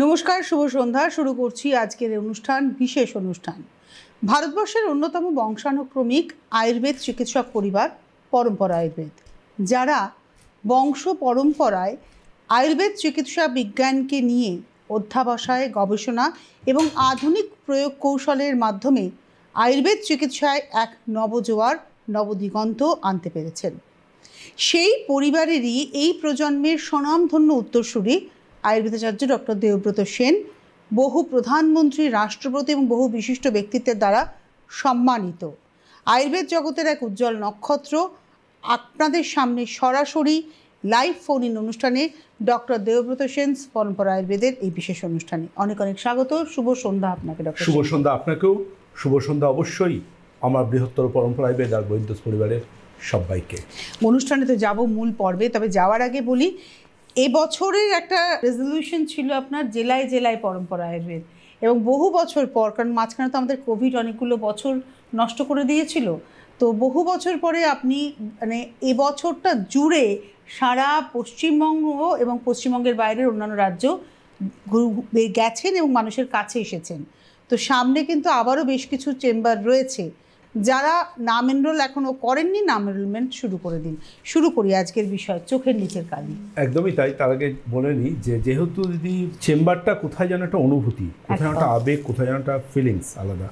নমস্কার, শুভ সন্ধ্যা। শুরু করছি আজকের অনুষ্ঠান, বিশেষ অনুষ্ঠান। ভারতবর্ষের অন্যতম বংশানুক্রমিক আয়ুর্বেদ চিকিৎসক পরিবার পরম্পরা আয়ুর্বেদ, যারা বংশ পরম্পরায় আয়ুর্বেদ চিকিৎসা বিজ্ঞানকে নিয়ে অধ্যাবসায়, গবেষণা এবং আধুনিক প্রয়োগ কৌশলের মাধ্যমে আয়ুর্বেদ চিকিৎসায় এক নবজোয়ার, নবদিগন্ত আনতে পেরেছেন। সেই পরিবারেরই এই প্রজন্মের স্বনামধন্য উত্তরসূরি আয়ুর্বেদাচার্য ডক্টর দেবব্রত সেন বহু প্রধানমন্ত্রী, রাষ্ট্রপতি এবং বহু বিশিষ্ট ব্যক্তিত্বের দ্বারা সম্মানিত। আয়ুর্বেদ জগতের এক উজ্জ্বল নক্ষত্র। আপনাদের সামনে সরাসরি লাইভ ফোন ইন অনুষ্ঠানে ডক্টর দেবব্রত সেন পরম্পরা আয়ুর্বেদের এই বিশেষ অনুষ্ঠানে অনেক অনেক স্বাগত। শুভ সন্ধ্যা আপনাকে ডক্টর। শুভ সন্ধ্যা আপনাকেও। শুভ সন্ধ্যা অবশ্যই আমার বৃহত্তর পরম্পরা আয়ুর্বেদ আর বৈদ্যস পরিবারের সবাইকে। অনুষ্ঠানে তো যাব মূল পর্বে, তবে যাওয়ার আগে বলি, এবছরের একটা রেজলিউশন ছিল আপনার জেলায় জেলায় পরম্পরা আয়ুর্বেদ, এবং বহু বছর পর, কারণ মাঝখানে তো আমাদের কোভিড অনেকগুলো বছর নষ্ট করে দিয়েছিল, তো বহু বছর পরে আপনি মানে এবছরটা জুড়ে সারা পশ্চিমবঙ্গ এবং পশ্চিমবঙ্গের বাইরের অন্যান্য রাজ্য গেছেন এবং মানুষের কাছে এসেছেন। তো সামনে কিন্তু আবারও বেশ কিছু চেম্বার রয়েছে। যারা নাম এনরোল এখনও করেননি, নাম এনরোলমেন্ট শুরু করে দিন। শুরু করি আজকের বিষয়, চোখের নিচের কালি। একদমই তাই। তার আগে বলে নিই যে যেহেতু যদি চেম্বারটা কোথায় যেন একটা অনুভূতি, কোথায় একটা আবেগ, কোথায় যেন একটা ফিলিংস আলাদা,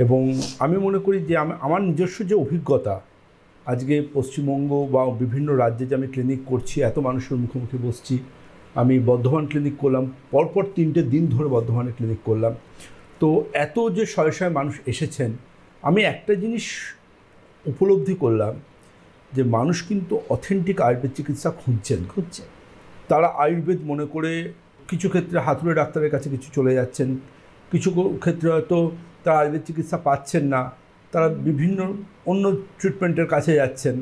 এবং আমি মনে করি যে আমার নিজস্ব যে অভিজ্ঞতা, আজকে পশ্চিমবঙ্গ বা বিভিন্ন রাজ্যে যে আমি ক্লিনিক করছি, এত মানুষের মুখোমুখি বসছি। আমি বর্ধমান ক্লিনিক করলাম, পরপর 3টে দিন ধরে বর্ধমানে ক্লিনিক করলাম। তো এত যে শয়ে শয়ে মানুষ এসেছেন, আমি একটা জিনিস উপলব্ধি করলাম যে মানুষ কিন্তু অথেন্টিক আয়ুর্বেদ চিকিৎসা খুঁজছেন। তারা আয়ুর্বেদ মনে করে কিছু ক্ষেত্রে হাতুড়ে ডাক্তারের কাছে কিছু চলে যাচ্ছেন, কিছু ক্ষেত্রে হয়তো তারা আয়ুর্বেদ চিকিৎসা পাচ্ছেন না, তারা বিভিন্ন অন্য ট্রিটমেন্টের কাছে যাচ্ছেন,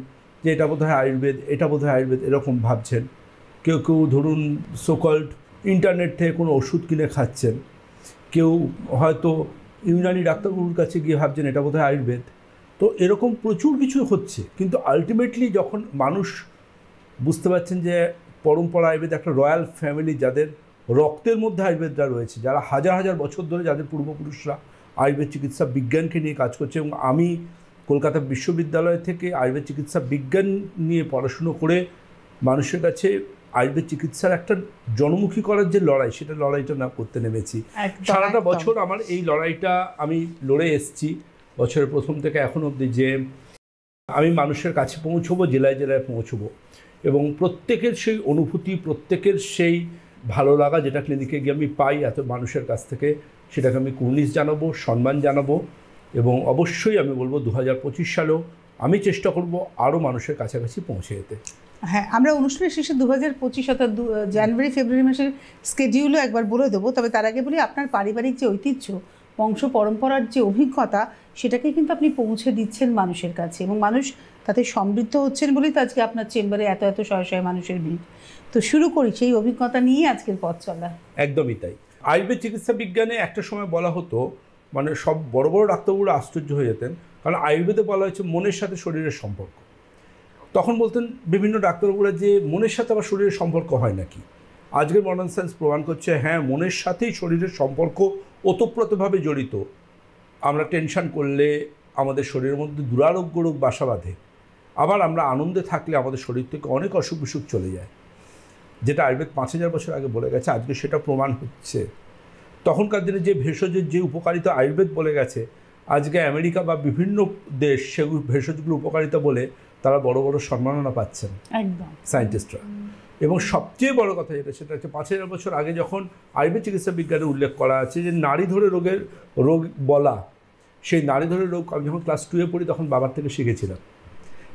যে এটা বোধহয় আয়ুর্বেদ, এটা বোধহয় আয়ুর্বেদ, এরকম ভাবছেন। কেউ কেউ ধরুন সোকল্ড ইন্টারনেট থেকে কোনো ওষুধ কিনে খাচ্ছেন, কেউ হয়তো ইউনানি ডাক্তারবাবুর কাছে গিয়ে ভাবছেন এটা বোধহয় আয়ুর্বেদ। তো এরকম প্রচুর কিছু হচ্ছে, কিন্তু আলটিমেটলি যখন মানুষ বুঝতে পারছেন যে পরম্পরা আয়ুর্বেদ একটা রয়্যাল ফ্যামিলি, যাদের রক্তের মধ্যে আয়ুর্বেদরা রয়েছে, যারা হাজার হাজার বছর ধরে, যাদের পূর্বপুরুষরা আয়ুর্বেদ চিকিৎসা বিজ্ঞানকে নিয়ে কাজ করছে, এবং আমি কলকাতা বিশ্ববিদ্যালয় থেকে আয়ুর্বেদ চিকিৎসা বিজ্ঞান নিয়ে পড়াশুনো করে মানুষের কাছে আয়ুর্বেদ চিকিৎসার একটা জনমুখী করার যে লড়াই, সেটা লড়াইটা না করতে নেমেছি। সারাটা বছর আমার এই লড়াইটা আমি লড়ে এসেছি, বছরের প্রথম থেকে এখন অবধি, যে আমি মানুষের কাছে পৌঁছবো, জেলায় জেলায় পৌঁছবো, এবং প্রত্যেকের সেই অনুভূতি, প্রত্যেকের সেই ভালো লাগা যেটা ক্লিনিকে গিয়ে আমি পাই এত মানুষের কাছ থেকে, সেটাকে আমি কুর্নিশ জানাবো, সম্মান জানাবো, এবং অবশ্যই আমি বলবো 2025 সালেও আমি চেষ্টা করব আরও মানুষের কাছাকাছি পৌঁছে যেতে। হ্যাঁ, আমরা অনুষ্ঠানের শেষে 2025 অর্থাৎ জানুয়ারি ফেব্রুয়ারি মাসের স্কেডিউলও একবার বলে দেবো, তবে তার আগে বলি, আপনার পারিবারিক যে ঐতিহ্য, বংশ পরম্পরার যে অভিজ্ঞতা, সেটাকে কিন্তু আপনি পৌঁছে দিচ্ছেন মানুষের কাছে, এবং মানুষ তাতে সমৃদ্ধ হচ্ছেন বলেই তো আজকে আপনার চেম্বারে এত এত শয়ে শয়ে মানুষের ভিড়। তো শুরু করি সেই অভিজ্ঞতা নিয়ে আজকের পথ চলা। একদমই তাই। আয়ুর্বেদ চিকিৎসা বিজ্ঞানে একটা সময় বলা হতো, মানে সব বড় বড় ডাক্তারবাবুরা আশ্চর্য হয়ে যেতেন, কারণ আয়ুর্বেদে বলা হয়েছে মনের সাথে শরীরের সম্পর্ক। তখন বলতেন বিভিন্ন ডাক্তারবাবুরা যে মনের সাথে আবার শরীরের সম্পর্ক হয় নাকি। আজকের মডার্ন সায়েন্স প্রমাণ করছে হ্যাঁ, মনের সাথেই শরীরের সম্পর্ক ওতপ্রোতভাবে জড়িত। আমরা টেনশন করলে আমাদের শরীরের মধ্যে দুরারোগ্য রোগ বাসা বাঁধে, আবার আমরা আনন্দে থাকলে আমাদের শরীর থেকে অনেক অসুখ বিসুখ চলে যায়, যেটা আয়ুর্বেদ 5000 বছর আগে বলে গেছে। আজকে সেটা প্রমাণ হচ্ছে। তখনকার দিনে যে ভেষজের যে উপকারিতা আয়ুর্বেদ বলে গেছে, আজকে আমেরিকা বা বিভিন্ন দেশ সেগুলো ভেষজগুলো উপকারিতা বলে তারা বড় বড় সম্মাননা পাচ্ছেন একদম সায়েন্টিস্টরা। এবং সবচেয়ে বড় কথা যেটা, সেটা হচ্ছে 5000 বছর আগে যখন আয়ুর্বেদ চিকিৎসা বিজ্ঞানে উল্লেখ করা আছে যে নাড়ি ধরে রোগ বলা, সেই নাড়ি ধরে রোগ আমি যখন ক্লাস 2-এ পড়ি তখন বাবার থেকে শিখেছিলাম।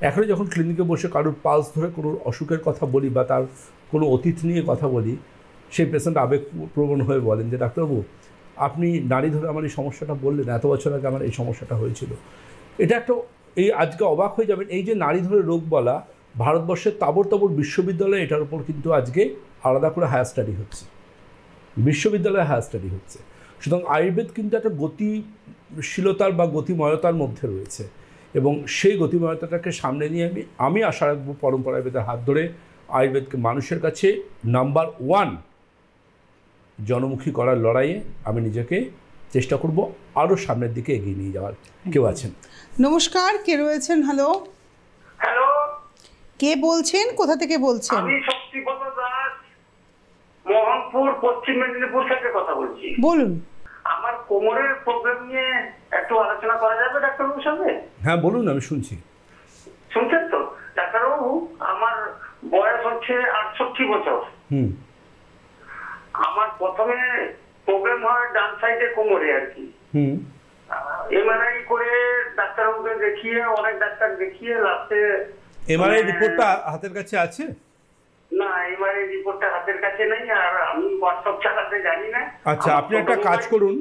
এখনও যখন ক্লিনিকে বসে কারোর পালস ধরে কোনো অসুখের কথা বলি বা তার কোনো অতীত নিয়ে কথা বলি, সেই পেশেন্ট আবেগপ্রবণ হয়ে বলেন যে ডাক্তারবাবু, আপনি নাড়ি ধরে আমার এই সমস্যাটা বললেন, এত বছর আগে আমার এই সমস্যাটা হয়েছিল। এটা একটা, এই আজকে অবাক হয়ে যাবেন, এই যে নাড়ি ধরে রোগ বলা, ভারতবর্ষের তাবড় তাবড় বিশ্ববিদ্যালয়ে এটার উপর কিন্তু আজকে আলাদা করে হায়ার স্টাডি হচ্ছে, বিশ্ববিদ্যালয়ে হায়ার স্টাডি হচ্ছে। সুতরাং আয়ুর্বেদ কিন্তু একটা গতিশীলতার বা গতিময়তার মধ্যে রয়েছে, এবং সেই গতিময়তাটাকে সামনে নিয়ে আমি আশা রাখবো পরম্পরা আয়ুর্বেদের হাত ধরে আয়ুর্বেদকে মানুষের কাছে নাম্বার 1 জনমুখী করার লড়াইয়ে আমি নিজেকে চেষ্টা করব আরও সামনের দিকে এগিয়ে নিয়ে যাওয়ার। কেউ আছেন? নমস্কার, কে রয়েছেন? হ্যালো, হ্যালো, কে বলছেন, কোথা থেকে বলছেন? আমি শক্তিপদ দাস, মোহনপুর, পশ্চিম মেদিনীপুর থেকে কথা বলছি। বলুন। আমার কোমরের প্রবলেম নিয়ে একটু আলোচনা করা যাবে ডাক্তারবাবুর সঙ্গে? হ্যাঁ বলুন, আমি শুনছি। শুনছেন তো ডাক্তারবাবু? আমার বয়স হচ্ছে 68 বছর। আমার প্রথমে প্রবলেম হয় ডান সাইডে কোমরে আর কি। এমআরআই করে ডাক্তারবাবুকে দেখিয়ে, অনেক ডাক্তার দেখিয়ে লাস্টে এমআরআই রিপোর্টটা হাতের কাছে আছে? না, এমআরআই রিপোর্টটা হাতের কাছে নেই, আর আমি হোয়াটসঅ্যাপ চালাতে জানি না। আচ্ছা, আপনি একটা কাজ করুন,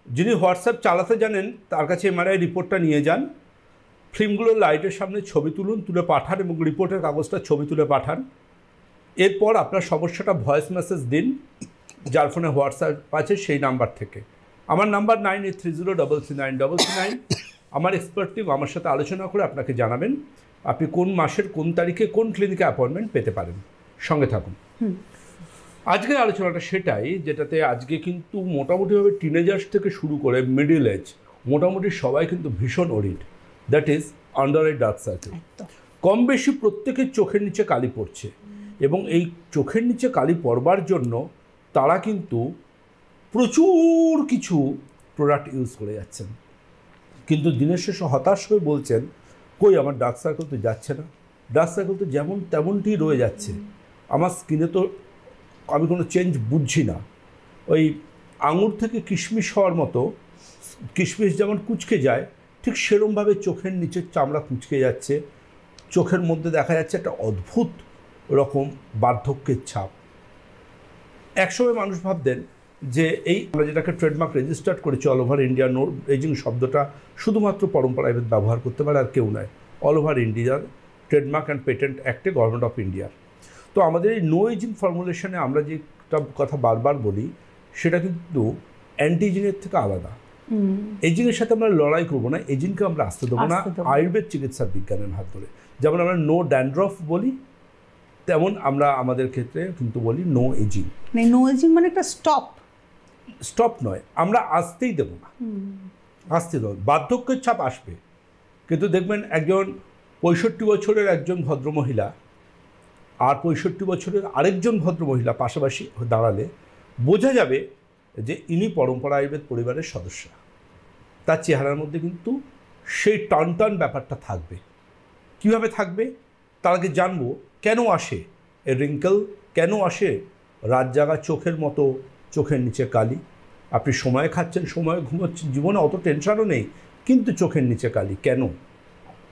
যিনি হোয়াটসঅ্যাপ চালাতে জানেন তার কাছে এমআরআই রিপোর্টটা নিয়ে যান, ফিল্মগুলো লাইটের সামনে ছবি তুলুন, তুলে পাঠান এবং রিপোর্টের কাগজটা ছবি তুলে পাঠান। এরপর আপনার সমস্যাটা ভয়েস মেসেজ দিন, যার ফোনে হোয়াটসঅ্যাপ আছে সেই নাম্বার থেকে। আমার নাম্বার 9830339339। আমার এক্সপার্ট টিম আমার সাথে আলোচনা করে আপনাকে জানাবেন আপনি কোন মাসের কোন তারিখে কোন ক্লিনিকে অ্যাপয়েন্টমেন্ট পেতে পারেন। সঙ্গে থাকুন। আজকের আলোচনাটা সেটাই, যেটাতে আজকে কিন্তু মোটামুটিভাবে টিনেজার্স থেকে শুরু করে মিডিল এজ মোটামুটি সবাই কিন্তু ভীষণ worried, that is under eye dark circle. কম বেশি প্রত্যেকের চোখের নিচে কালি পড়ছে, এবং এই চোখের নিচে কালি পড়বার জন্য তারা কিন্তু প্রচুর কিছু প্রোডাক্ট ইউজ করে যাচ্ছেন, কিন্তু দিনের শেষে হতাশ হয়ে বলছেন কই আমার ডার্ক সার্কেল তো যাচ্ছে না, ডার্ক সার্কেল তো যেমন তেমনটি রয়ে যাচ্ছে, আমার স্কিনে তো আমি কোনো চেঞ্জ বুঝছি না। ওই আঙুর থেকে কিশমিশ হওয়ার মতো, কিশমিশ যেমন কুঁচকে যায় ঠিক সেরমভাবে চোখের নিচের চামড়া কুঁচকে যাচ্ছে, চোখের মধ্যে দেখা যাচ্ছে একটা অদ্ভুত রকম বার্ধক্যের ছাপ। একসময় মানুষ ভাবতেন যে এই আমরা যেটাকে ট্রেডমার্ক রেজিস্টার্ড করেছি all over India, no ageing শব্দটা শুধুমাত্র পরম্পরা আয়ুর্বেদ ব্যবহার করতে পারে আর কেউ নয়, অল ওভার ইন্ডিয়ার ট্রেডমার্ক অ্যান্ড পেটেন্ট অ্যাক্টে গভর্নমেন্ট অফ ইন্ডিয়ার। তো আমাদের এই নো এজিং ফর্মুলেশনে আমরা যেটা কথা বারবার বলি সেটা কিন্তু অ্যান্টিজিনের থেকে আলাদা। এজিংয়ের সাথে আমরা লড়াই করবো না, এজিংকে আমরা আসতে দেবো না আয়ুর্বেদ চিকিৎসা বিজ্ঞানের হাত ধরে। যেমন আমরা নো ড্যান্ড্রফ বলি, তেমন আমরা আমাদের ক্ষেত্রে কিন্তু বলি নো এজিং। নো এজিং মানে একটা স্টপ নয়, আমরা আসতেই দেব না, আসতে দেব। বার্ধক্যের ছাপ আসবে, কিন্তু দেখবেন একজন 65 বছরের একজন ভদ্রমহিলা আর 65 বছরের আরেকজন ভদ্রমহিলা পাশাপাশি দাঁড়ালে বোঝা যাবে যে ইনি পরম্পরা আয়ুর্বেদ পরিবারের সদস্য। তার চেহারার মধ্যে কিন্তু সেই টান ব্যাপারটা থাকবে। কিভাবে থাকবে তার আগে জানবো কেন আসে এ রিঙ্কেল, কেন আসে রাত জাগা চোখের মতো চোখের নিচে কালি। আপনি সময় খাচ্ছেন, সময় ঘুমোচ্ছেন, জীবনে অত টেনশনও নেই, কিন্তু চোখের নিচে কালি কেন?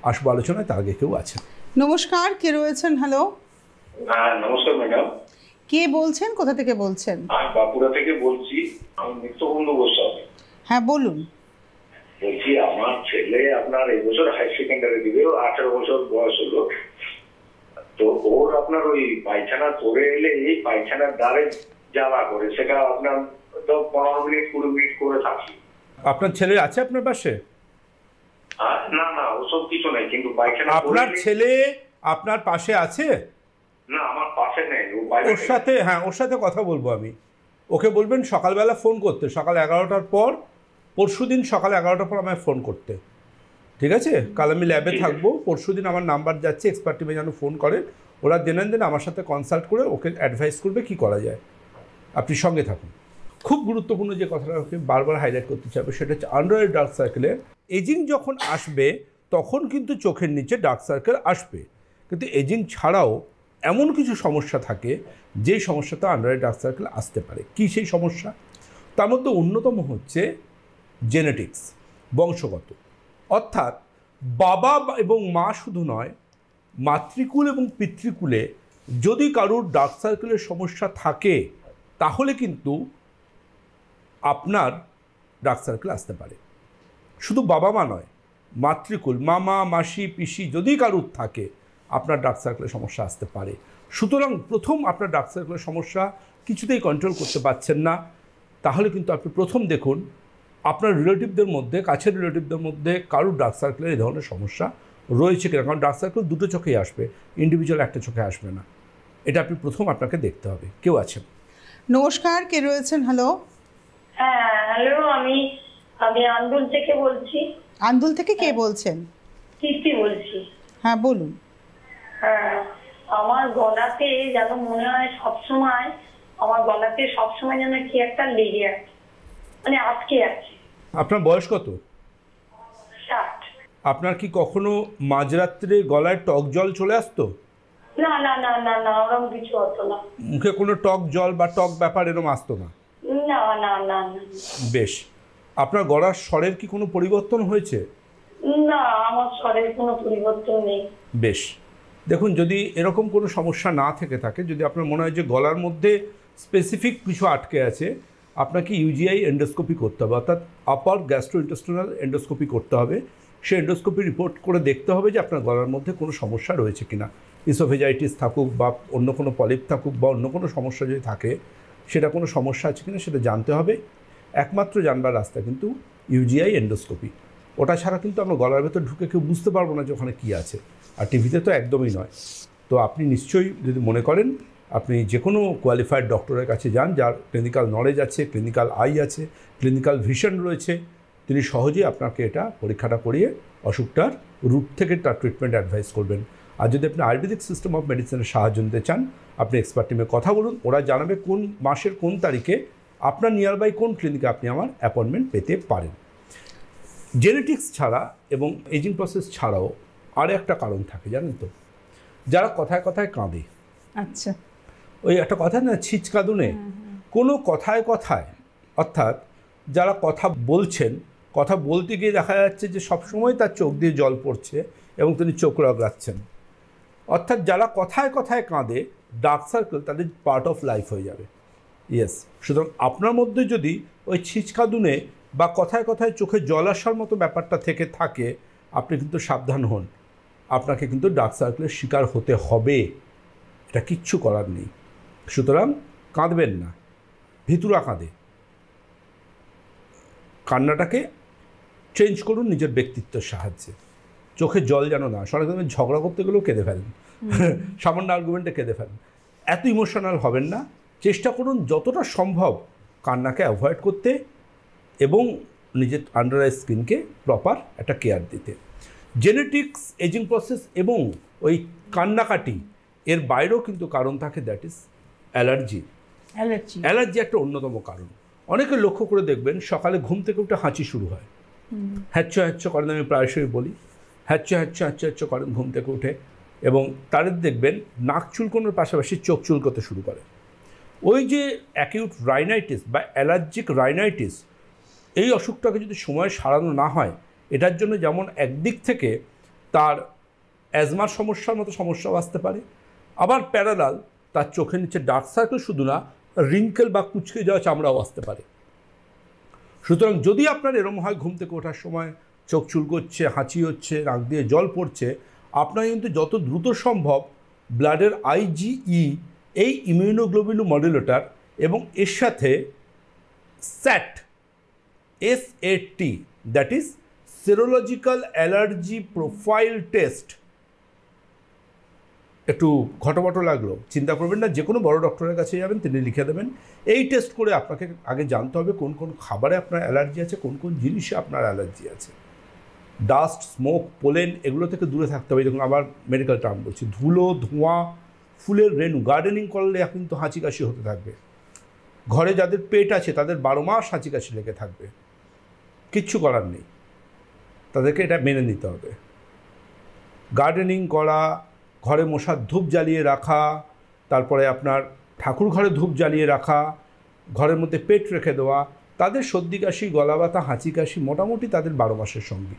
আসবো আলোচনায়, তার আগে কেউ আছেন। নমস্কার, কে রয়েছেন? হ্যালো। নমস্কার ম্যাডাম। কে বলছেন, কোথা থেকে বলছেন? আমি বাঁকুড়া থেকে বলছি, আমি নিত্যবন্ধু গোস্বামী। হ্যাঁ বলুন। বলছি আমার ছেলে আপনার এই বছর হায়ার সেকেন্ডারি দিবে, 18 বছর বয়স হলো। তো ওর আপনার ওই পায়খানা করে এলে এই পায়খানার দ্বারে জ্বালা করে, সেটা আপনার তো 15 মিনিট 20 মিনিট করে থাকি। আপনার ছেলে আছে আপনার পাশে? না না, ওসব কিছু নাই, কিন্তু পায়খানা আপনার ছেলে আপনার পাশে আছে? না, আমার পাশে নেই। ওর সাথে, হ্যাঁ ওর সাথে কথা বলবো আমি। ওকে বলবেন সকালবেলা ফোন করতে, সকাল 11টার পর, পরশুদিন সকাল 11টার পর আমায় ফোন করতে, ঠিক আছে? কাল আমি ল্যাবে থাকবো, পরশুদিন আমার নাম্বার যাচ্ছে, এক্সপার্ট টিমে যেন ফোন করে, ওরা দেন আমার সাথে কনসাল্ট করে ওকে অ্যাডভাইস করবে কি করা যায়। আপনি সঙ্গে থাকুন। খুব গুরুত্বপূর্ণ যে কথাটা ওকে বারবার হাইলাইট করতে চাইবে সেটা হচ্ছে আন্ডার আই ডার্ক সার্কেলে এজিং যখন আসবে তখন কিন্তু চোখের নিচে ডার্ক সার্কেল আসবে, কিন্তু এজিং ছাড়াও এমন কিছু সমস্যা থাকে যেই সমস্যাটা আন্ডার আই ডার্ক সার্কেল আসতে পারে। কী সেই সমস্যা? তার মধ্যে অন্যতম হচ্ছে জেনেটিক্স, বংশগত। অর্থাৎ বাবা এবং মা শুধু নয়, মাতৃকুল এবং পিতৃকুলে যদি কারোর ডার্ক সার্কেলের সমস্যা থাকে তাহলে কিন্তু আপনার ডার্ক সার্কেল আসতে পারে। শুধু বাবা মা নয়, মাতৃকুল, মামা মাসি পিসি যদি কারোর থাকে আপনার ডার্ক সার্কেলের সমস্যা আসতে পারে। সুতরাং প্রথম আপনার ডার্ক সার্কেলের সমস্যা কিছুতেই কন্ট্রোল করতে পারছেন না, তাহলে কিন্তু আপনি প্রথম দেখুন আপনার রিলেটিভদের মধ্যে, কাছের রিলেটিভদের মধ্যে কারোর ডার্ক সার্কেলের এই ধরনের সমস্যা রয়েছে কিনা। কারণ ডার্ক সার্কেল দুটো চোখেই আসবে, ইন্ডিভিজুয়াল একটা চোখে আসবে না। এটা আপনি প্রথম আপনাকে দেখতে হবে। কেউ আছেন? নমস্কার, কে রয়েছেন? হ্যালো। হ্যাঁ হ্যালো, আমি আন্দুল থেকে বলছি। আন্দুল থেকে কে বলছেন? কীর্তি বলছি। হ্যাঁ বলুন। হ্যাঁ, আমার গলাতে যেন মনে হয় সবসময়, আমার গলাতে সবসময় যেন কি একটা লেগে আছে, মানে আটকে আছে। আপনার বয়স কত? 60। আপনার কি কখনো মাঝরাত্রে গলায় টক জল চলে আসতো? না না না না না, ওরকম কিছু হতো না। মুখে কোনো টক জল বা টক ব্যাপার এরকম আসতো না? না না না না। বেশ। আপনার গলার স্বরের কি কোনো পরিবর্তন হয়েছে? না, আমার স্বরের কোনো পরিবর্তন নেই। বেশ। দেখুন, যদি এরকম কোনো সমস্যা না থেকে থাকে, যদি আপনার মনে হয় যে গলার মধ্যে স্পেসিফিক কিছু আটকে আছে, আপনাকে ইউজিআই এন্ডোস্কোপি করতে হবে, অর্থাৎ আপার গ্যাস্ট্রোইন্টেস্টিনাল এন্ডোস্কোপি করতে হবে। সেই এন্ডোস্কোপি রিপোর্ট করে দেখতে হবে যে আপনার গলার মধ্যে কোনো সমস্যা রয়েছে কিনা। ইসোফেজাইটিস থাকুক বা অন্য কোনো পলিপ থাকুক বা অন্য কোনো সমস্যা যদি থাকে, সেটা কোনো সমস্যা আছে কিনা সেটা জানতে হবে। একমাত্র জানবার রাস্তা কিন্তু ইউজিআই এন্ডোস্কোপি। ওটা ছাড়া কিন্তু আমরা গলার ভেতর ঢুকে কেউ বুঝতে পারবো না যে ওখানে কী আছে, আর টিভিতে তো একদমই নয়। তো আপনি নিশ্চয়ই যদি মনে করেন, আপনি যে কোনো কোয়ালিফাইড ডক্টরের কাছে যান, যার ক্লিনিক্যাল নলেজ আছে, ক্লিনিক্যাল আই আছে, ক্লিনিক্যাল ভিশন রয়েছে। তিনি সহজেই আপনাকে এটা পরীক্ষাটা করিয়ে অসুখটার রুট থেকে তার ট্রিটমেন্ট অ্যাডভাইস করবেন। আর যদি আপনি আয়ুর্বেদিক সিস্টেম অফ মেডিসিনের সাহায্য নিতে চান, আপনি এক্সপার্ট টিমে কথা বলুন, ওরা জানাবে কোন মাসের কোন তারিখে আপনার নিয়ার বাই কোন ক্লিনিকে আপনি আমার অ্যাপয়েন্টমেন্ট পেতে পারেন। জেনেটিক্স ছাড়া এবং এজিং প্রসেস ছাড়াও আর একটা কারণ থাকে, জানেন তো? যারা কথায় কথায় কাঁদে। আচ্ছা। ওই একটা কথা না, ছিচকাদুনে, কোনো কথায় কথায়, অর্থাৎ যারা কথা বলছেন, কথা বলতে গিয়ে দেখা যাচ্ছে যে সবসময় তার চোখ দিয়ে জল পড়ছে এবং তিনি চোখ রগড়াচ্ছেন। অর্থাৎ যারা কথায় কথায় কাঁদে, ডার্ক সার্কেল তাদের পার্ট অফ লাইফ হয়ে যাবে। ইয়েস। সুতরাং আপনার মধ্যে যদি ওই ছিচকাদুনে বা কথায় কথায় চোখে জল আসার মতো ব্যাপারটা থেকে থাকে, আপনি কিন্তু সাবধান হন, আপনাকে কিন্তু ডার্ক সার্কেলের শিকার হতে হবে। এটা কিচ্ছু করার নেই। সুতরাং কাঁদবেন না, ভিতুরা কাঁদে। কান্নাটাকে চেঞ্জ করুন নিজের ব্যক্তিত্বের সাহায্যে। চোখে জল যেন না, সবাই ঝগড়া করতে গেলেও কেঁদে ফেলেন, সামান্য আর্গুমেন্টে কেঁদে ফেলেন। এত ইমোশনাল হবেন না। চেষ্টা করুন যতটা সম্ভব কান্নাকে অ্যাভয়েড করতে এবং নিজের আন্ডার আই স্কিনকে প্রপার একটা কেয়ার দিতে। জেনেটিক্স, এজিং প্রসেস এবং ওই কান্নাকাটি এর বাইরেও কিন্তু কারণ থাকে, দ্যাট ইজ অ্যালার্জি। অ্যালার্জি একটা অন্যতম কারণ। অনেকে লক্ষ্য করে দেখবেন সকালে ঘুম থেকে উঠে হাঁচি শুরু হয়, হ্যাচ্ছ হ্যাচ্ছ করেন, আমি প্রায়শই বলি হ্যাচ্ছ হ্যাচ্ছ হ্যাচ্ছ হ্যাচ্ছ করেন ঘুম থেকে উঠে, এবং তাদের দেখবেন নাক চুলকোনোর পাশাপাশি চোখ চুলকোতে শুরু করে। ওই যে অ্যাকিউট রাইনাইটিস বা অ্যালার্জিক রাইনাইটিস, এই অসুখটাকে যদি সময় সারানো না হয়, এটার জন্য যেমন একদিক থেকে তার অ্যাজমার সমস্যার মতো সমস্যাও আসতে পারে, আবার প্যারালাল তার চোখের নিচে ডার্ক সার্কেল শুধু না, রিঙ্কেল বা কুচকে যাওয়া চামড়াও আসতে পারে। সুতরাং যদি আপনার এরম হয় ঘুম থেকে ওঠার সময় চোখ চুলকোচ্ছে, হাঁচি হচ্ছে, নাক দিয়ে জল পড়ছে, আপনার কিন্তু যত দ্রুত সম্ভব ব্লাডের IgE, এই ইমিউনোগ্লোবিন মডুলেটর, এবং এর সাথে SAT, SAT, that is serological allergy profile test. একটু ঘটবট লাগলো, চিন্তা করবেন না, যে কোনো বড় ডক্টরের কাছে যাবেন, তিনি লিখে দেবেন। এই টেস্ট করে আপনাকে আগে জানতে হবে কোন কোন খাবারে আপনার অ্যালার্জি আছে, কোন কোন জিনিসে আপনার অ্যালার্জি আছে। ডাস্ট, স্মোক, পোলেন, এগুলো থেকে দূরে থাকতে হবে। দেখুন, আবার মেডিকেল টার্ম বলছি, ধুলো, ধোঁয়া, ফুলের রেণু, গার্ডেনিং করলে কিন্তু হাঁচি কাশি হতে থাকবে। ঘরে যাদের পেট আছে তাদের 12 মাস হাঁচি কাশি লেগে থাকবে, কিচ্ছু করার নেই, তাদেরকে এটা মেনে নিতে হবে। গার্ডেনিং করা, ঘরে মশার ধূপ জ্বালিয়ে রাখা, তারপরে আপনার ঠাকুর ঘরে ধূপ জ্বালিয়ে রাখা, ঘরের মধ্যে পেট রেখে দেওয়া, তাদের সর্দি কাশি, গলা ব্যথা, হাঁচি কাশি মোটামুটি তাদের 12 মাসের সঙ্গী।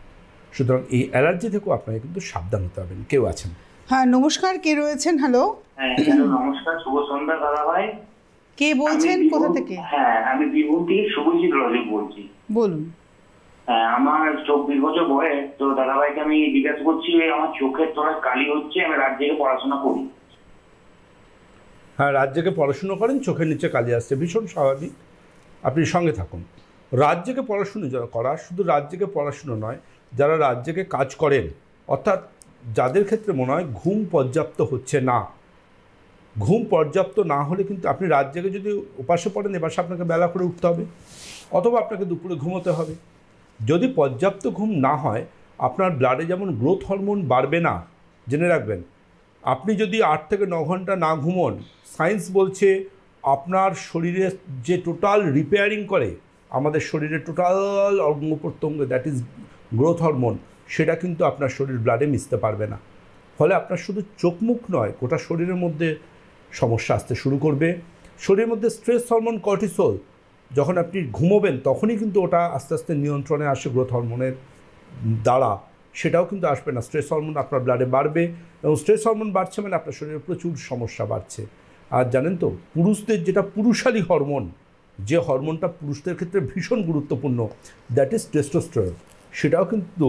সুতরাং এই অ্যালার্জি থেকেও আপনাকে কিন্তু সাবধান হতে হবে। কেউ আছেন? হ্যাঁ নমস্কার, কে রয়েছেন? হ্যালো। হ্যাঁ নমস্কার, শুভ সন্ধ্যা দাদা ভাই। কে বলছেন, কোথা থেকে? হ্যাঁ, আমি বীরভূম থেকে শুভজিৎ রজক বলছি। বলুন। হ্যাঁ, আমার 24 বছর বয়স। তো দাদা ভাইকে আমি জিজ্ঞাসা করছি, আমার চোখের তলায় কালি হচ্ছে, আমি রাত জেগে পড়াশোনা করি। হ্যাঁ, রাত জেগে পড়াশুনো করেন, চোখের নিচে কালি আসছে, ভীষণ স্বাভাবিক। আপনি সঙ্গে থাকুন। রাত জেগে পড়াশুনো যারা করা, শুধু রাত জেগে পড়াশুনো নয়, যারা রাত জেগে কাজ করেন, অর্থাৎ যাদের ক্ষেত্রে মনে হয় ঘুম পর্যাপ্ত হচ্ছে না, ঘুম পর্যাপ্ত না হলে কিন্তু আপনি রাত জেগে যদি উপাসে পড়েন এবার আপনাকে বেলা করে উঠতে হবে, অথবা আপনাকে দুপুরে ঘুমোতে হবে। যদি পর্যাপ্ত ঘুম না হয় আপনার ব্লাডে যেমন গ্রোথ হরমোন বাড়বে না, জেনে রাখবেন। আপনি যদি 8 থেকে 9 ঘন্টা না ঘুমোন, সায়েন্স বলছে আপনার শরীরে যে টোটাল রিপেয়ারিং করে আমাদের শরীরের টোটাল অঙ্গ প্রত্যঙ্গ, দ্যাট ইজ গ্রোথ হরমোন, সেটা কিন্তু আপনার শরীর ব্লাডে মিশতে পারবে না। ফলে আপনার শুধু চোখ মুখ নয়, গোটা শরীরের মধ্যে সমস্যা আসতে শুরু করবে। শরীরের মধ্যে স্ট্রেস হরমোন কর্টিসল, যখন আপনি ঘুমোবেন তখনই কিন্তু ওটা আস্তে আস্তে নিয়ন্ত্রণে আসে গ্রোথ হরমোনের দ্বারা, সেটাও কিন্তু আসবে না। স্ট্রেস হরমোন আপনার ব্লাডে বাড়বে, এবং স্ট্রেস হরমোন বাড়ছে মানে আপনার শরীরে প্রচুর সমস্যা বাড়ছে। আর জানেন তো, পুরুষদের যেটা পুরুষালী হরমোন, যে হরমোনটা পুরুষদের ক্ষেত্রে ভীষণ গুরুত্বপূর্ণ, দ্যাট ইজ টেস্টোস্টেরন, সেটাও কিন্তু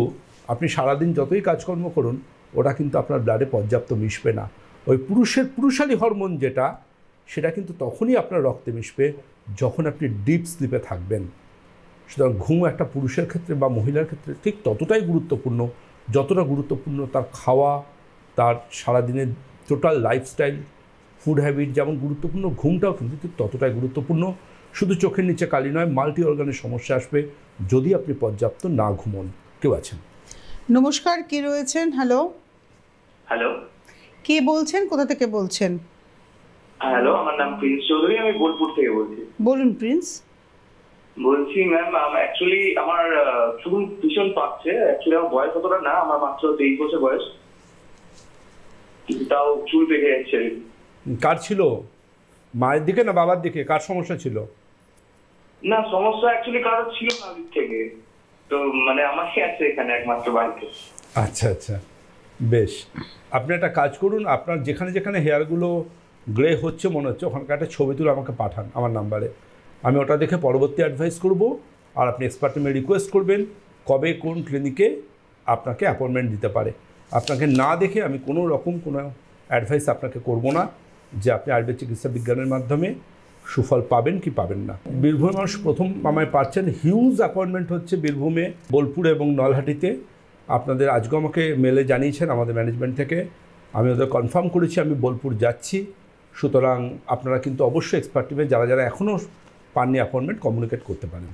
আপনি সারাদিন যতই কাজকর্ম করুন ওটা কিন্তু আপনার ব্লাডে পর্যাপ্ত মিশবে না। ওই পুরুষের পুরুষালী হরমোন যেটা, সেটা কিন্তু তখনই আপনার রক্তে মিশবে যখন আপনি ডিপ স্লিপে থাকবেন। সুতরাং ঘুম একটা পুরুষের ক্ষেত্রে বা মহিলার ক্ষেত্রে ঠিক ততটাই গুরুত্বপূর্ণ যতটা গুরুত্বপূর্ণ তার খাওয়া, তার সারাদিনের টোটাল লাইফস্টাইল, ফুড হ্যাবিট যেমন গুরুত্বপূর্ণ, ঘুমটাও কিন্তু ঠিক ততটাই গুরুত্বপূর্ণ। শুধু চোখের নিচে কালি নয়, মাল্টি অর্গানের সমস্যা আসবে যদি আপনি পর্যাপ্ত না ঘুমন। কেউ আছেন? নমস্কার, কে রয়েছেন? হ্যালো। হ্যালো, কে বলছেন, কোথা থেকে বলছেন? হ্যালো, আমার নাম প্রিন্স চৌধুরী, আমি বোলপুর থেকে বলছি। বলুন প্রিন্স। বলছি ম্যাম, অ্যাকচুয়ালি আমার চুল ভীষণ পাচ্ছে। অ্যাকচুয়ালি আমার বয়স অতটা না, আমার মাত্র 23 বছর বয়স, তাও চুল পেকে যাচ্ছে। কার ছিল? মায়ের দিকে না বাবার দিকে? কার সমস্যা ছিল? না, সমস্যা অ্যাকচুয়ালি কারোর ছিল না দিক থেকে, তো মানে আমাকে আছে এখানে একমাত্র বাড়িতে। আচ্ছা আচ্ছা, বেশ। আপনি একটা কাজ করুন, আপনার যেখানে যেখানে হেয়ারগুলো গ্রে হচ্ছে মনে হচ্ছে ওখানকার একটা ছবি তুলে আমাকে পাঠান আমার নাম্বারে। আমি ওটা দেখে পরবর্তী অ্যাডভাইস করব, আর আপনি এক্সপার্ট টিমে রিকোয়েস্ট করবেন কবে কোন ক্লিনিকে আপনাকে অ্যাপয়েন্টমেন্ট দিতে পারে। আপনাকে না দেখে আমি কোনো রকম কোনো অ্যাডভাইস আপনাকে করব না যে আপনি আয়ুর্বেদ চিকিৎসা বিজ্ঞানের মাধ্যমে সুফল পাবেন কি পাবেন না। বীরভূমে মানুষ প্রথম আমায় পাচ্ছেন, হিউজ অ্যাপয়েন্টমেন্ট হচ্ছে বীরভূমে, বোলপুরে এবং নলহাটিতে। আপনাদের আজকে আমাকে মেলে জানিয়েছেন আমাদের ম্যানেজমেন্ট থেকে, আমি ওদের কনফার্ম করেছি আমি বোলপুর যাচ্ছি। সুতরাং আপনারা কিন্তু অবশ্যই এক্সপার্ট টিমে যারা যারা এখনও পাননি অ্যাপয়েন্টমেন্ট কমিউনিকেট করতে পারেন।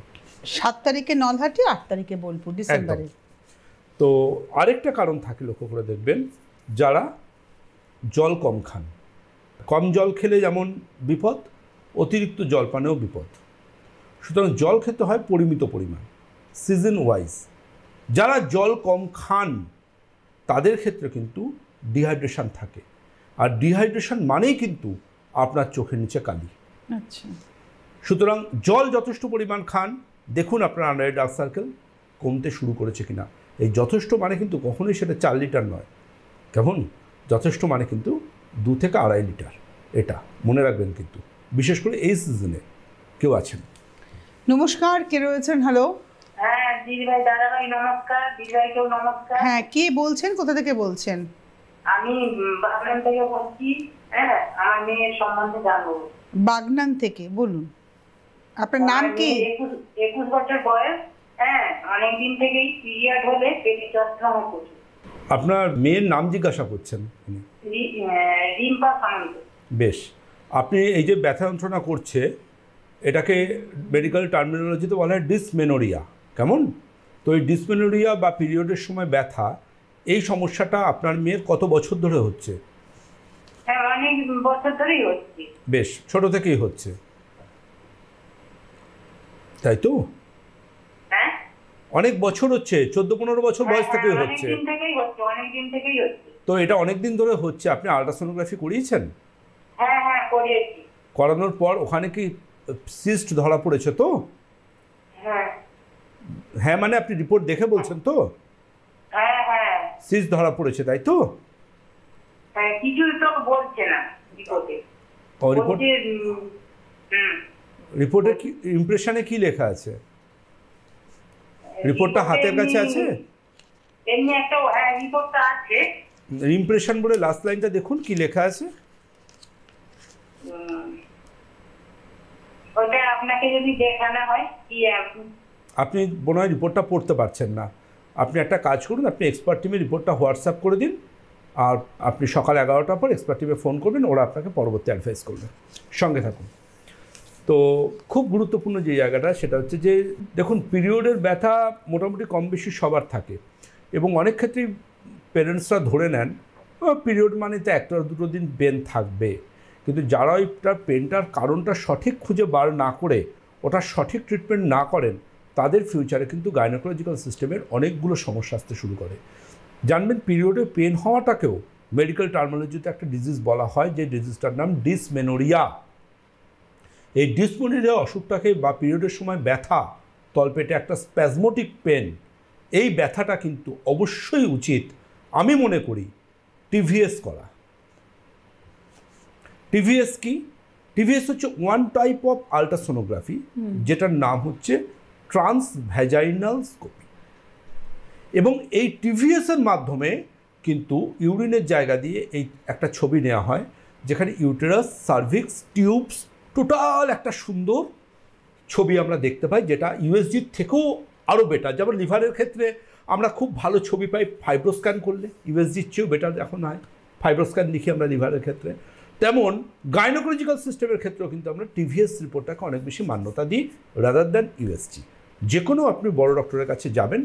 7 তারিখে নলহাটি, 8 তারিখে বোলপুর, ডিসেম্বরে। তো আরেকটা কারণ থাকে, লক্ষ্য করে দেখবেন, যারা জল কম খান। কম জল খেলে যেমন বিপদ, অতিরিক্ত জল পানেও বিপদ। সুতরাং জল খেতে হয় পরিমিত পরিমাণ, সিজন ওয়াইজ। যারা জল কম খান তাদের ক্ষেত্রে কিন্তু ডিহাইড্রেশন থাকে, আর ডিহাইড্রেশন মানেই কিন্তু আপনার চোখের নিচে কালি। আচ্ছা। সুতরাং জল যথেষ্ট পরিমাণ খান, দেখুন আপনার আন্ডারে ডার্ক সার্কেল কমতে শুরু করেছে কিনা। এই যথেষ্ট মানে কিন্তু কখনোই সেটা 4 লিটার নয়, কেমন? যথেষ্ট মানে কিন্তু 2 থেকে 2.5 লিটার, এটা মনে রাখবেন কিন্তু, বিশেষ করে এই সিজনে। কেউ আছেন? নমস্কার, কে রয়েছেন? হ্যালো। হ্যাঁ দিদিভাই, দাদাভাই নমস্কার, দিদিভাইকেও নমস্কার। হ্যাঁ, কে বলছেন, কোথা থেকে বলছেন? আমি বাগনান থেকে বলছি। হ্যাঁ, আমার মেয়ের সম্বন্ধে জানবো। বাগনান থেকে, বলুন আপনার নাম কি? 21 বছর বয়স। হ্যাঁ, অনেকদিন থেকেই পিরিয়ড হলে পেটে যন্ত্রণা করছে। আপনার মেয়ের নাম জিজ্ঞাসা করছেন? রিম্পা সামন্ত। বেশ। আপনি এই যে ব্যথা যন্ত্রণা করছে, এটাকে মেডিকেল টার্মিনোলজিতে বলা হয় ডিসমেনোরিয়া, কেমন? তো এই ডিসমেনোরিয়া বা পিরিয়ডের সময় ব্যথা, এই সমস্যাটা আপনার মেয়ের কত বছর ধরে হচ্ছে? হ্যাঁ, অনেক বছর ধরেই হচ্ছে। বেশ, ছোট থেকেই হচ্ছে, তাই তো? হ্যাঁ, অনেক বছর হচ্ছে, 14-15 বছর বয়স থেকেই হচ্ছে। অনেকদিন থেকেই হচ্ছে। তো এটা অনেক দিন ধরে হচ্ছে। আপনি আল্ট্রাসোনোগ্রাফি করিয়েছেন? হ্যাঁ হ্যাঁ, করিয়েছি। করানোর পর ওখানে কি সিস্ট ধরা পড়েছে তো? হ্যাঁ হ্যাঁ, মানে আপনি রিপোর্ট দেখে বলছেন তো? হ্যাঁ হ্যাঁ, সিস্ট ধরা পড়েছে, তাই তো? হ্যাঁ, কিছু তো বলছে না রিপোর্টে। ও রিপোর্ট, রিপোর্টে কি ইমপ্রেশনে কি লেখা আছে? রিপোর্টটা হাতের কাছে আছে? এমনি একটা রিপোর্টটা আছে। ইমপ্রেশন বলে লাস্ট লাইনটা দেখুন কি লেখা আছে। ওটা আপনাকে যদি দেখানো হয় কি? আপনি মনে হয় রিপোর্টটা পড়তে পারছেন না। আপনি একটা কাজ করুন, আপনি এক্সপার্ট টিমে রিপোর্টটা হোয়াটসঅ্যাপ করে দিন, আর আপনি সকাল 11টার পর এক্সপার্ট টিমে ফোন করবেন, ওরা আপনাকে পরবর্তী অ্যাডভাইস করবে। সঙ্গে থাকুন। তো খুব গুরুত্বপূর্ণ যে জায়গাটা সেটা হচ্ছে যে দেখুন, পিরিয়ডের ব্যথা মোটামুটি কম বেশি সবার থাকে, এবং অনেক ক্ষেত্রেই পেরেন্টসরা ধরে নেন পিরিয়ড মানে তো 1-2 দিন পেন থাকবে, কিন্তু যারা ওইটার পেনটার কারণটা সঠিক খুঁজে বার না করে ওটা সঠিক ট্রিটমেন্ট না করেন, তাদের ফিউচারে কিন্তু গাইনোকোলজিক্যাল সিস্টেমের অনেকগুলো সমস্যা আসতে শুরু করে। জানবেন, পিরিয়ডে পেন হওয়াটাকেও মেডিকেল টার্মিনোলজিতে একটা ডিজিজ বলা হয়, যে ডিজিজটার নাম ডিসমেনোরিয়া। এই ডিসমেনোরিয়া অসুখটাকে বা পিরিয়ডের সময় ব্যথা, তলপেটে একটা স্প্যাজমোটিক পেন, এই ব্যথাটা কিন্তু অবশ্যই উচিত আমি মনে করি টিভিএস করা। টিভিএস কি? টিভিএস হচ্ছে ওয়ান টাইপ অফ আল্ট্রাসোনোগ্রাফি, যেটার নাম হচ্ছে ট্রান্সভ্যাজাইনাল স্কোপি। এবং এই টিভিএসের মাধ্যমে কিন্তু ইউরিনের জায়গা দিয়ে এই একটা ছবি নেওয়া হয়, যেখানে ইউটেরাস, সার্ভিক্স, টিউবস, টোটাল একটা সুন্দর ছবি আমরা দেখতে পাই, যেটা ইউএসজির থেকেও আরও বেটার। যেমন লিভারের ক্ষেত্রে আমরা খুব ভালো ছবি পাই ফাইব্রোস্ক্যান করলে, ইউএসজির চেয়েও বেটার এখন হয় ফাইব্রোস্ক্যান লিখি আমরা লিভারের ক্ষেত্রে। তেমন গাইনোকোলজিক্যাল সিস্টেমের ক্ষেত্রেও কিন্তু আমরা টিভিএস রিপোর্টটাকে অনেক বেশি মান্যতা দিই রাদার দ্যান ইউএসজি। যে কোনো আপনি বড় ডক্টরের কাছে যাবেন,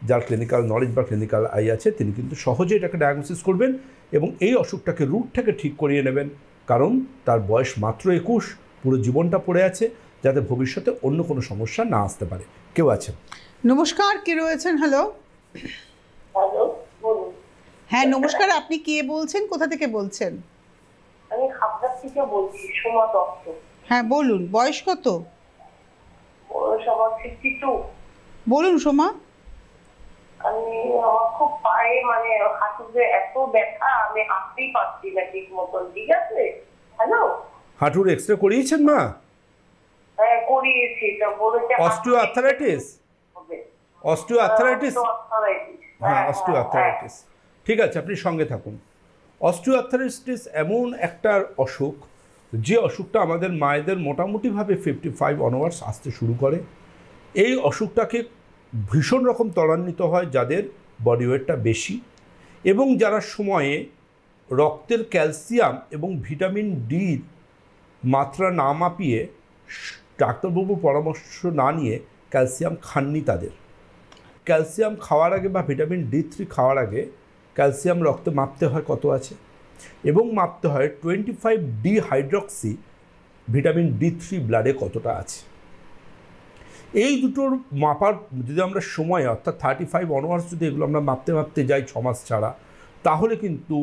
যার ক্লিনিক্যাল নলেজ বা ক্লিনিক্যাল আই আছে, তিনি কিন্তু সহজে এটাকে ডায়াগনোসিস করবেন এবং এই অসুখটাকে রুট থেকে ঠিক করিয়ে নেবেন। কারণ তার বয়স মাত্র 21, পুরো জীবনটা পড়ে আছে, যাতে ভবিষ্যতে অন্য কোনো সমস্যা না আসতে পারে। কেউ আছেন? নমস্কার, কে রয়েছেন? হ্যালো। হ্যালো, বলুন। হ্যাঁ নমস্কার, আপনি কে বলছেন, কোথা থেকে বলছেন? আমি খাবদার থেকে বলছি, সোমা দত্ত। হ্যাঁ বলুন, বয়স কত? বয়স আমার 52। বলুন সোমা। আমার খুব পায়ে মানে হাঁটুতে এত ব্যথা, আমি হাঁটতেই পারছি না ঠিক মতন। ঠিক আছে? হ্যালো, হাঁটুর এক্সরে করিয়েছেন মা? হ্যাঁ করিয়েছি। এটা বলেছে অস্টিওআর্থারাইটিস। অস্টিওআর্থারাইটিস, হ্যাঁ অস্টিওআর্থারাইটিস। ঠিক আছে, আপনি সঙ্গে থাকুন। অস্টিওআর্থারাইটিস এমন একটা অসুখ, যে অসুখটা আমাদের মায়েদের মোটামুটিভাবে 55 অনওয়ার্ডস আসতে শুরু করে। এই অসুখটাকে ভীষণ রকম ত্বরান্বিত হয় যাদের বডি ওয়েটটা বেশি, এবং যারা সময়ে রক্তের ক্যালসিয়াম এবং ভিটামিন ডি মাত্রা না মাপিয়ে, ডাক্তারবাবুর পরামর্শ না নিয়ে ক্যালসিয়াম খাননি। তাদের ক্যালসিয়াম খাওয়ার আগে বা ভিটামিন D3 খাওয়ার আগে ক্যালসিয়াম রক্তে মাপতে হয় কত আছে, এবং মাপতে হয় 25D হাইড্রক্সি ভিটামিন D3 ব্লাডে কতটা আছে। এই দুটোর মাপার যদি আমরা সময় অর্থাৎ 35 অনওয়ার্স যদি এগুলো আমরা মাপতে যাই 6 মাস ছাড়া, তাহলে কিন্তু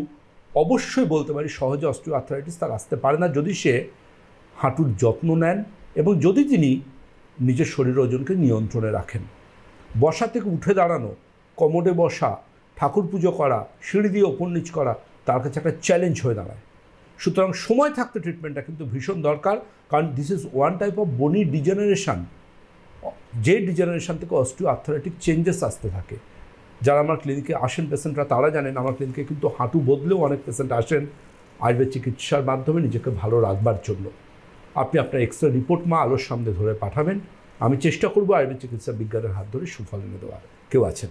অবশ্যই বলতে পারি সহজে অস্টিওআর্থারাইটিস তার আসতে পারে না, যদি সে হাঁটুর যত্ন নেন এবং যদি তিনি নিজের শরীরের ওজনকে নিয়ন্ত্রণে রাখেন। বসা থেকে উঠে দাঁড়ানো, কমোডে বসা, ঠাকুর পুজো করা, সিঁড়ি দিয়ে ওপর নিচ করা তার কাছে একটা চ্যালেঞ্জ হয়ে দাঁড়ায়। সুতরাং সময় থাকতে ট্রিটমেন্টটা কিন্তু ভীষণ দরকার, কারণ this is one type of bony degeneration, যে ডিজেনারেশন থেকে অস্টিওআর্থারাইটিক চেঞ্জেস আসতে থাকে। যারা আমার ক্লিনিকে আসেন পেশেন্টরা, তারা জানেন আমার ক্লিনিকে কিন্তু হাঁটু বদলেও অনেক পেশেন্ট আসেন আয়ুর্বেদ চিকিৎসার মাধ্যমে নিজেকে ভালো রাখবার জন্য। আপনি আপনার এক্সরে রিপোর্ট মা আলোর সামনে ধরে পাঠাবেন, আমি চেষ্টা করব আয়ুর্বেদ চিকিৎসা বিজ্ঞানের হাত ধরে সুফল এনে দেওয়ার। কেউ আছেন?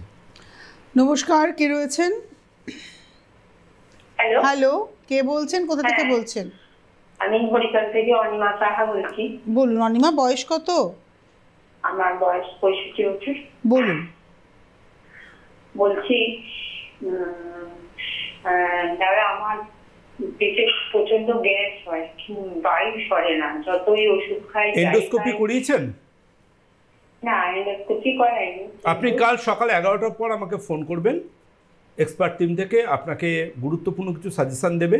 নমস্কার, কে রয়েছেন? হ্যালো, হ্যালো, কে বলছেন, কোথা থেকে বলছেন? আমি হরিকাল থেকে অনিমা সাহা বলছি। বলুন অনিমা, বয়স কত? আমার বয়স 65 বছর। বলুন। বলছি দাদা, আমার পেটে প্রচন্ড গ্যাস হয়, বায়ু সরে না, যতই ওষুধ খাই। এন্ডোস্কোপি করিয়েছেন? না, এন্ডোস্কোপি করাইনি। আপনি কাল সকাল 11টার পর আমাকে ফোন করবেন, এক্সপার্ট টিম থেকে আপনাকে গুরুত্বপূর্ণ কিছু সাজেশান দেবে,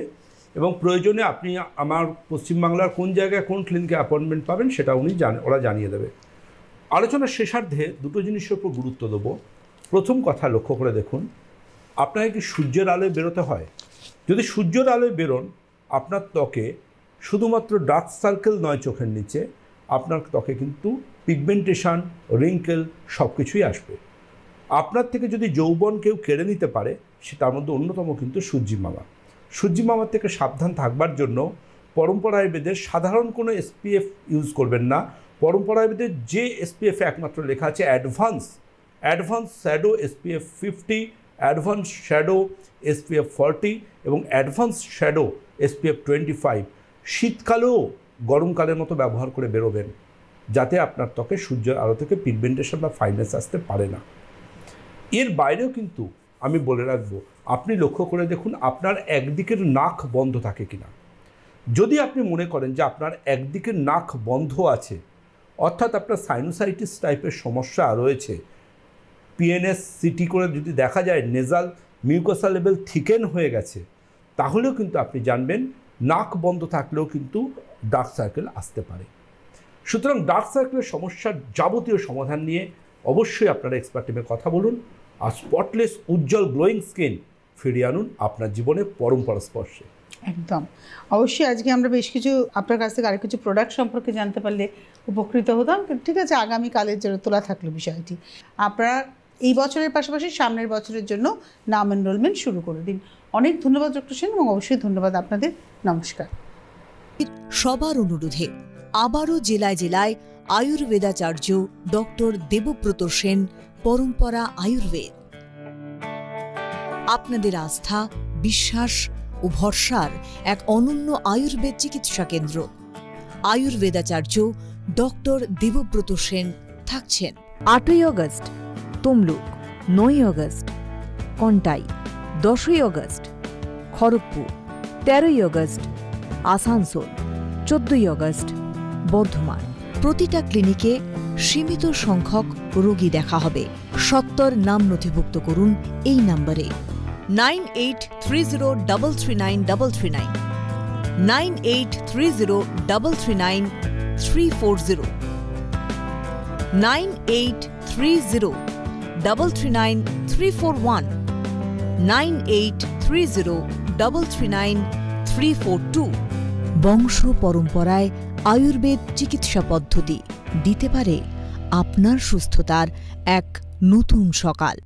এবং প্রয়োজনে আপনি আমার পশ্চিমবাংলার কোন জায়গায় কোন ক্লিনিকে অ্যাপয়েন্টমেন্ট পাবেন সেটা ওরা জানিয়ে দেবে। আলোচনার শেষার্ধে দুটো জিনিসের উপর গুরুত্ব দেবো। প্রথম কথা লক্ষ্য করে দেখুন, আপনাকে কি সূর্যের আলোয় বেরোতে হয়? যদি সূর্যের আলোয় বেরোন, আপনার ত্বকে শুধুমাত্র ডার্ক সার্কেল নয় চোখের নিচে, আপনার ত্বকে কিন্তু পিগমেন্টেশন, রিঙ্কেল সব কিছুই আসবে। আপনার থেকে যদি যৌবন কেউ কেড়ে নিতে পারে, সেটার মধ্যে অন্যতম কিন্তু সূর্যি মামা। সূর্যি মামার থেকে সাবধান থাকবার জন্য পরম্পরা আয়ুর্বেদের সাধারণ কোনো SPF ইউজ করবেন না। পরম্পরা আয়ুর্বেদের যে SPF একমাত্র লেখা আছে advance shadow SPF 50, advance shadow SPF 40 এবং অ্যাডভান্স শ্যাডো SPF 25 শীতকালেও গরমকালের মতো ব্যবহার করে বেরোবেন, যাতে আপনার ত্বকে সূর্যের আলো থেকে পিগমেন্টেশন বা ফাইনেস আসতে পারে না। এর বাইরেও কিন্তু আমি বলে রাখবো, আপনি লক্ষ্য করে দেখুন আপনার একদিকের নাক বন্ধ থাকে কিনা। যদি আপনি মনে করেন যে আপনার একদিকের নাক বন্ধ আছে, অর্থাৎ আপনার সাইনোসাইটিস টাইপের সমস্যা রয়েছে, PNS CT করে যদি দেখা যায় নেজাল মিউকোসা লেভেল থিকেন হয়ে গেছে, তাহলেও কিন্তু আপনি জানবেন নাক বন্ধ থাকলেও কিন্তু ডার্ক সার্কেল আসতে পারে। সুতরাং ডার্ক সার্কেলের সমস্যার যাবতীয় সমাধান নিয়ে অবশ্যই আপনারা এক্সপার্ট টিমে কথা বলুন, আর স্পটলেস উজ্জ্বল গ্লোয়িং স্কিন ফিরিয়ে আনুন আপনার জীবনে পরম্পরা স্পর্শে। একদম, অবশ্যই আজকে আমরা বেশ কিছু আপনার কাছ থেকে আরও কিছু প্রোডাক্ট সম্পর্কে জানতে পারলে উপকৃত হতাম। ঠিক আছে, আগামীকালের জন্য তোলা থাকলো বিষয়টি। আপনারা এই বছরের পাশাপাশি সামনের বছরের জন্য নাম এনরোলমেন্ট শুরু করে দিন। অনেক ধন্যবাদ ডক্টর সেন, এবং অবশ্যই ধন্যবাদ আপনাদের। নমস্কার। সবার অনুরোধে আবারও জেলায় জেলায় আয়ুর্বেদাচার্য ডক্টর দেবব্রত সেন, পরম্পরা আয়ুর্বেদ। আপনাদের আস্থা, বিশ্বাস ও ভরসার এক অনন্য আয়ুর্বেদ চিকিৎসা কেন্দ্র। আয়ুর্বেদাচার্য ডক্টর দেবব্রত সেন থাকছেন 8ই আগস্ট তমলুক, 9ই আগস্ট কন্টাই, 10ই আগস্ট খড়গপুর, 13ই আগস্ট আসানসোল, 14ই আগস্ট বর্ধমান। প্রতিটা ক্লিনিকে সীমিত সংখ্যক রোগী দেখা হবে। সত্তর নাম নথিভুক্ত করুন এই নম্বরে 9830339339, 9830339340, 9830339341, 9830339342। বংশ পরম্পরায় আয়ুর্বেদ চিকিৎসা পদ্ধতি দিতে পারে আপনার সুস্থতার এক নতুন সকাল।